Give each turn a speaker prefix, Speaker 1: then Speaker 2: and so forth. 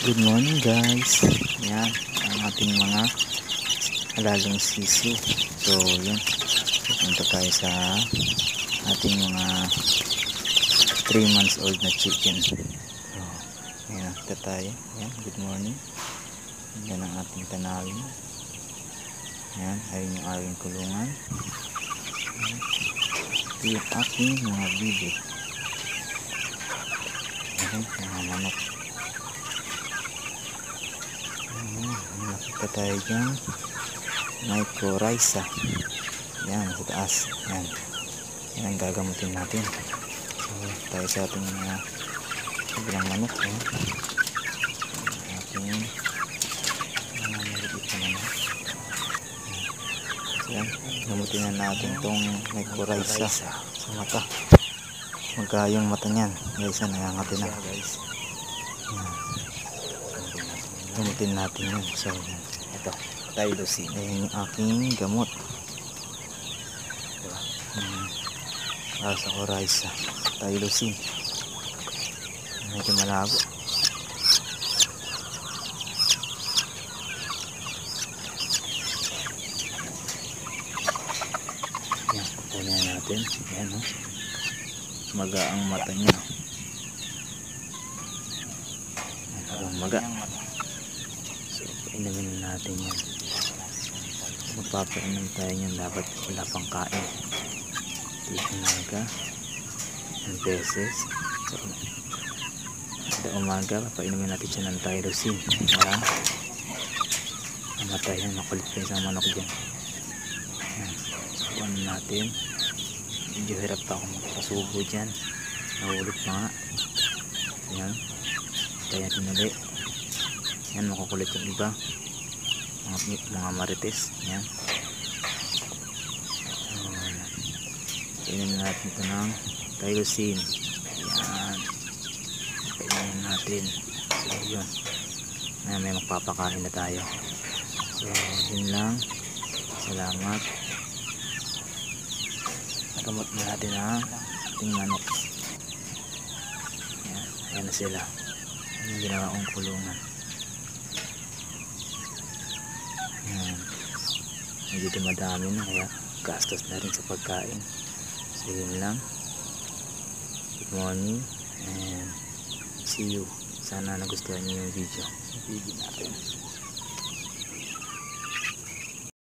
Speaker 1: Good morning guys. Yan ang ating mga alagang sisiw. So yun, pupunta tayo sa ating mga 3 months old na chicken. So yan, kita tayo. Yan, good morning. Yan ang ating tanawin. Yan, ayun yung aking kulungan. Ito yung aking mga bibi. Yan, mga manok. Nakita tayo dyan mycorrhiza. Yan sa taas. Yan ang gagamutin natin. So tayo sa ating mga sobrang manok. Yan ating mga maliit na manok. So yan, gamutin na natin tong mycorrhiza sa mata. Magkayong mata niyan guys, nangangati na guys. Gamutin natin yun. So ito, Tylosin. Ayan yung aking gamot para sa Coryza. Tylosin. Medyo malabo. Yan, kukunin natin. Ayan o, maga ang mata niya. Maga. Inumin natin yan. Magpapainom tayo yan, dapat wala pang kain. Umaga ng beses. So kada umaga papainumin natin siya ng Tylosin para mamatay yan. Makulit pa isang manok dyan. Kuhan natin. Medyo hirap pa ako magpasubo dyan, nahulit pa nga. Yan, tayo natin ulit. Yan, makukulit yung iba, mga marites. Yan, kainin natin ito ng Tylosin. Yan, kainin natin. So yun, may magpapakain na tayo. So yun lang, salamat. Gamot na natin ang ating manok. Yan, ayan na sila. Yan yung ginawa kong kulungan. Medyo madami na, kaya gastos na rin sa pagkain. So yun lang. Good morning and see you. Sana nagustuhan niyo yung video natin.